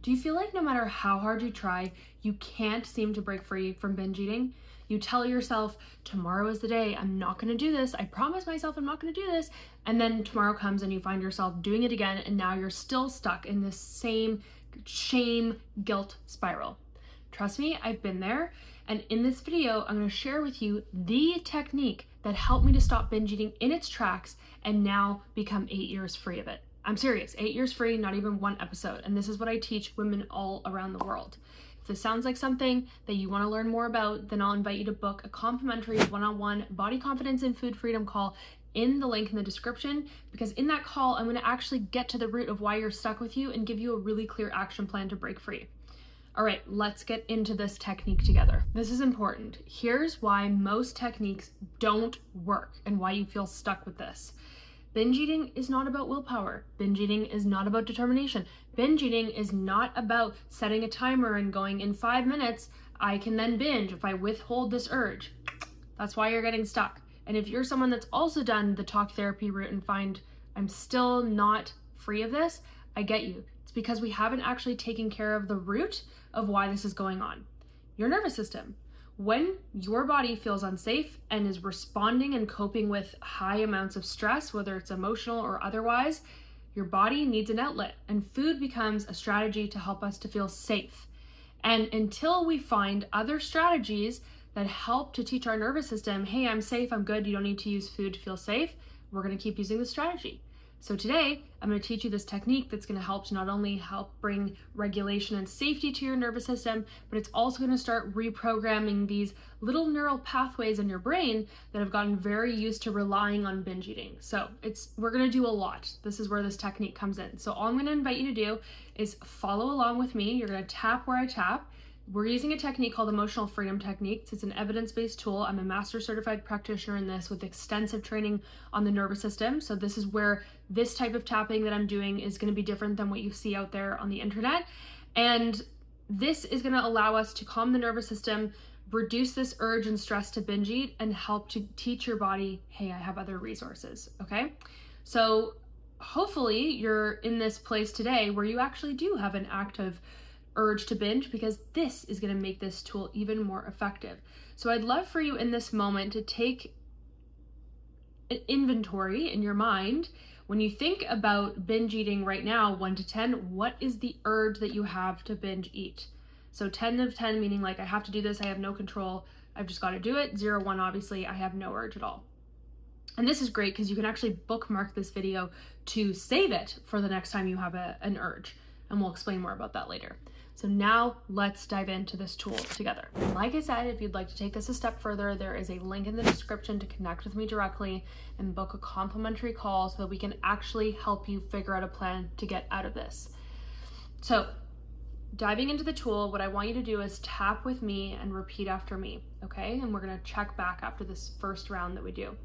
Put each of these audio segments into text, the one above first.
Do you feel like no matter how hard you try, you can't seem to break free from binge eating? You tell yourself, tomorrow is the day, I'm not gonna do this, I promise myself I'm not gonna do this, and then tomorrow comes and you find yourself doing it again, and now you're still stuck in this same shame, guilt spiral. Trust me, I've been there, and in this video, I'm gonna share with you the technique that helped me to stop binge eating in its tracks and now become 8 years free of it. I'm serious, 8 years free, not even one episode. And this is what I teach women all around the world. If this sounds like something that you want to learn more about, then I'll invite you to book a complimentary one-on-one body confidence and food freedom call in the link in the description, because in that call, I'm going to actually get to the root of why you're stuck with you and give you a really clear action plan to break free. All right, let's get into this technique together. This is important. Here's why most techniques don't work and why you feel stuck with this. Binge eating is not about willpower. Binge eating is not about determination. Binge eating is not about setting a timer and going, in 5 minutes, I can then binge if I withhold this urge. That's why you're getting stuck. And if you're someone that's also done the talk therapy route and find I'm still not free of this, I get you. It's because we haven't actually taken care of the root of why this is going on. Your nervous system. When your body feels unsafe and is responding and coping with high amounts of stress, whether it's emotional or otherwise, your body needs an outlet, and food becomes a strategy to help us to feel safe. And until we find other strategies that help to teach our nervous system, hey, I'm safe, I'm good, you don't need to use food to feel safe, we're going to keep using this strategy. So today, I'm going to teach you this technique that's going to help to not only help bring regulation and safety to your nervous system, but it's also going to start reprogramming these little neural pathways in your brain that have gotten very used to relying on binge eating. So we're going to do a lot. This is where this technique comes in. So all I'm going to invite you to do is follow along with me. You're going to tap where I tap. We're using a technique called emotional freedom techniques. It's an evidence-based tool. I'm a master certified practitioner in this with extensive training on the nervous system. So this is where this type of tapping that I'm doing is going to be different than what you see out there on the internet. And this is going to allow us to calm the nervous system, reduce this urge and stress to binge eat, and help to teach your body, hey, I have other resources, okay? So hopefully you're in this place today where you actually do have an active urge to binge, because this is going to make this tool even more effective. So I'd love for you in this moment to take an inventory in your mind. When you think about binge eating right now, 1 to 10, what is the urge that you have to binge eat? So 10 of 10 meaning like I have to do this, I have no control, I've just got to do it. 0, 1 obviously I have no urge at all. And this is great because you can actually bookmark this video to save it for the next time you have an urge, and we'll explain more about that later. So now let's dive into this tool together. Like I said, if you'd like to take this a step further, there is a link in the description to connect with me directly and book a complimentary call so that we can actually help you figure out a plan to get out of this. So diving into the tool, what I want you to do is tap with me and repeat after me, okay? And we're gonna check back after this first round that we do.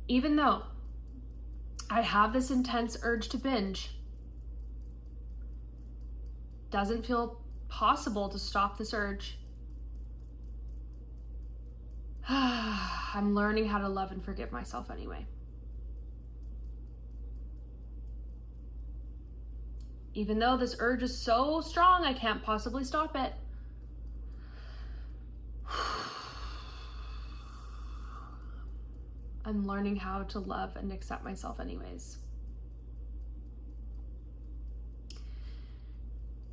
Even though I have this intense urge to binge, doesn't feel possible to stop this urge, I'm learning how to love and forgive myself anyway. Even though this urge is so strong, I can't possibly stop it. I'm learning how to love and accept myself anyways.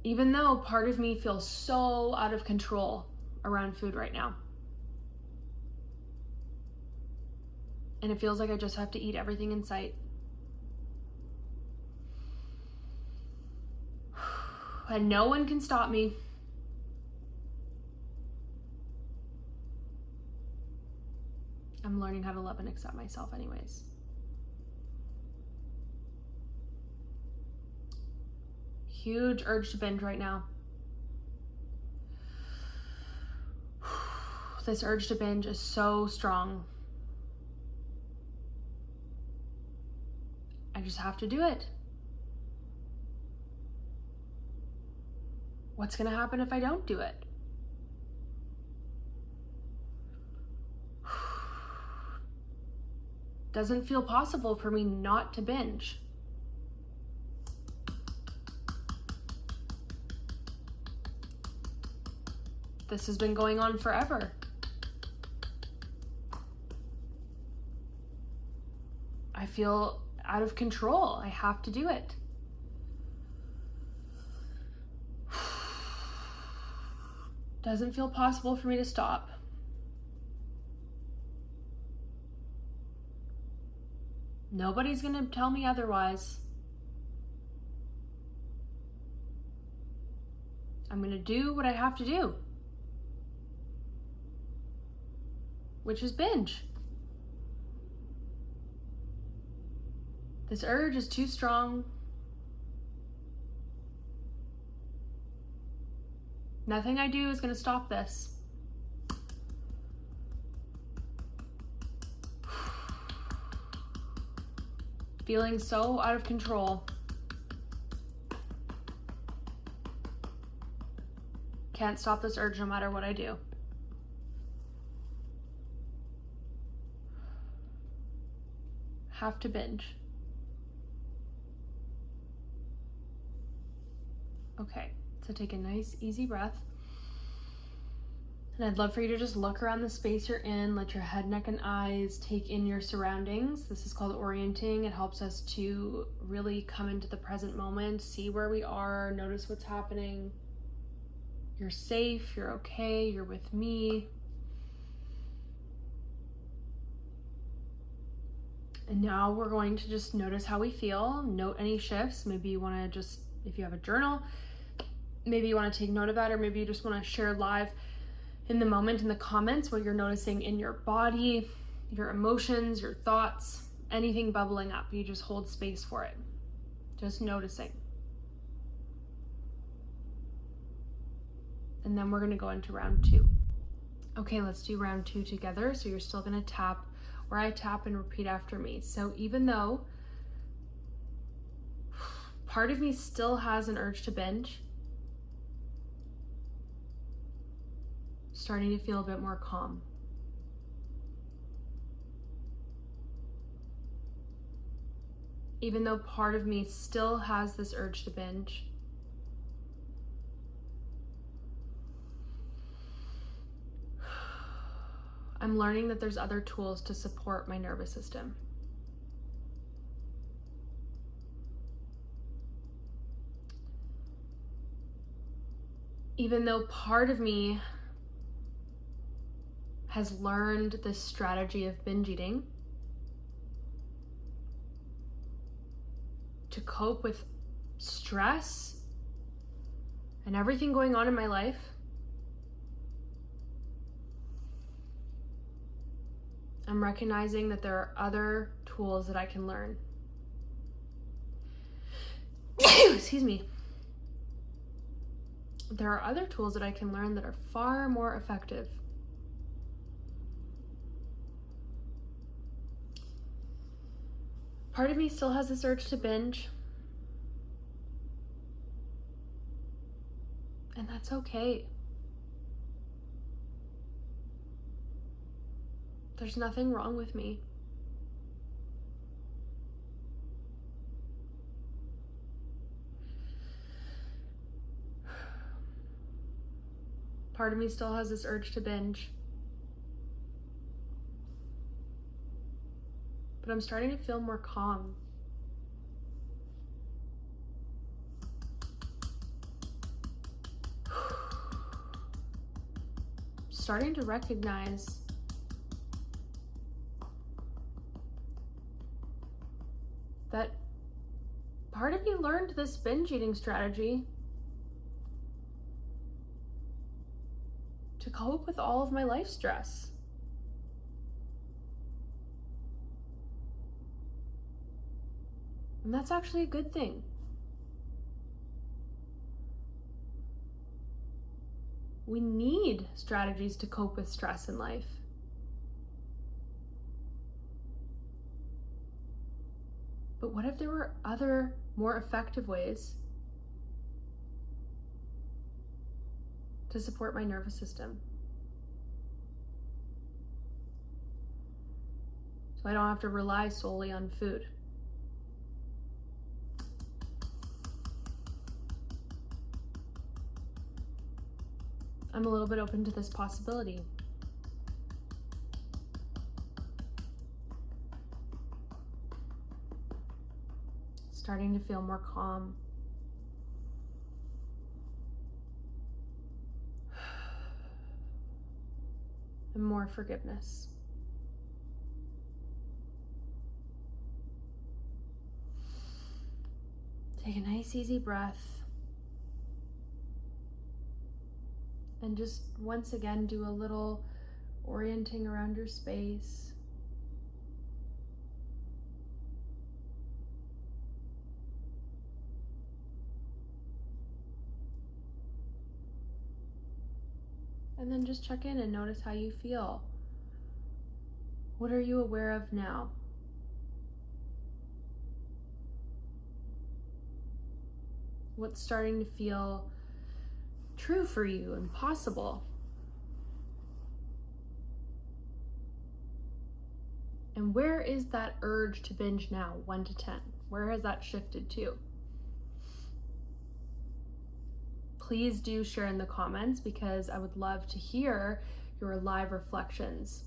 Even though part of me feels so out of control around food right now, and it feels like I just have to eat everything in sight, and no one can stop me, I'm learning how to love and accept myself anyways. Huge urge to binge right now. This urge to binge is so strong. I just have to do it. What's going to happen if I don't do it? Doesn't feel possible for me not to binge. This has been going on forever. I feel out of control. I have to do it. Doesn't feel possible for me to stop. Nobody's gonna tell me otherwise. I'm gonna do what I have to do, which is binge. This urge is too strong. Nothing I do is gonna stop this. Feeling so out of control. Can't stop this urge no matter what I do. Have to binge. Okay, so take a nice, easy breath. And I'd love for you to just look around the space you're in, let your head, neck, and eyes take in your surroundings. This is called orienting. It helps us to really come into the present moment, see where we are, notice what's happening. You're safe, you're okay, you're with me. And now we're going to just notice how we feel, note any shifts. Maybe you wanna just, if you have a journal, maybe you wanna take note of that, or maybe you just wanna share live in the moment in the comments what you're noticing in your body, your emotions, your thoughts, anything bubbling up. You just hold space for it. Just noticing. And then we're gonna go into round 2. Okay, let's do round 2 together. So you're still gonna tap where I tap and repeat after me. So even though part of me still has an urge to binge, starting to feel a bit more calm. Even though part of me still has this urge to binge, I'm learning that there's other tools to support my nervous system. Even though part of me has learned this strategy of binge eating to cope with stress and everything going on in my life, I'm recognizing that there are other tools that I can learn. Excuse me. There are other tools that I can learn that are far more effective. Part of me still has this urge to binge, and that's okay. There's nothing wrong with me. Part of me still has this urge to binge, but I'm starting to feel more calm. Starting to recognize that part of me learned this binge eating strategy to cope with all of my life stress. And that's actually a good thing. We need strategies to cope with stress in life. But what if there were other, more effective ways to support my nervous system? So I don't have to rely solely on food. I'm a little bit open to this possibility. Starting to feel more calm. And more forgiveness. Take a nice easy breath. And just once again do a little orienting around your space. And then just check in and notice how you feel. What are you aware of now? What's starting to feel true for you and possible? And where is that urge to binge now, 1 to 10? Where has that shifted to? Please do share in the comments because I would love to hear your live reflections.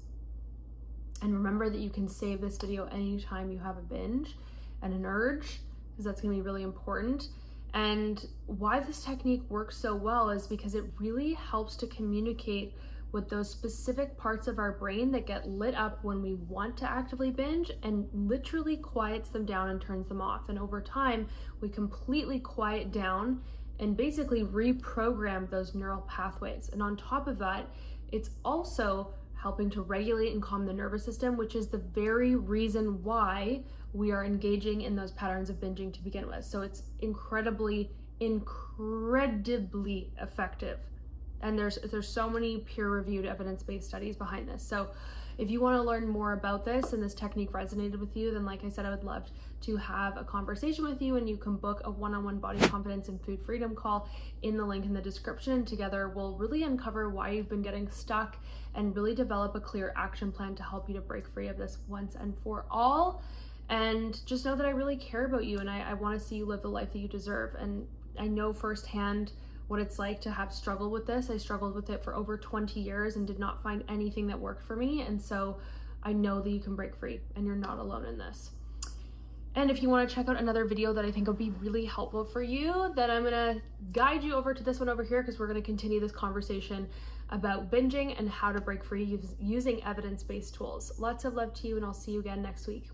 And remember that you can save this video anytime you have a binge and an urge, because that's gonna be really important. And why this technique works so well is because it really helps to communicate with those specific parts of our brain that get lit up when we want to actively binge, and literally quiets them down and turns them off. And over time, we completely quiet down and basically reprogram those neural pathways. And on top of that, it's also helping to regulate and calm the nervous system, which is the very reason why we are engaging in those patterns of binging to begin with. So it's incredibly effective. And there's so many peer-reviewed evidence-based studies behind this. So if you want to learn more about this and this technique resonated with you, then like I said, I would love to have a conversation with you, and you can book a one-on-one body confidence and food freedom call in the link in the description. Together, we'll really uncover why you've been getting stuck and really develop a clear action plan to help you to break free of this once and for all. And just know that I really care about you, and I want to see you live the life that you deserve. And I know firsthand what it's like to have struggled with this. I struggled with it for over 20 years and did not find anything that worked for me. And so I know that you can break free and you're not alone in this. And if you want to check out another video that I think will be really helpful for you, then I'm going to guide you over to this one over here, because we're going to continue this conversation about binging and how to break free using evidence-based tools. Lots of love to you, and I'll see you again next week.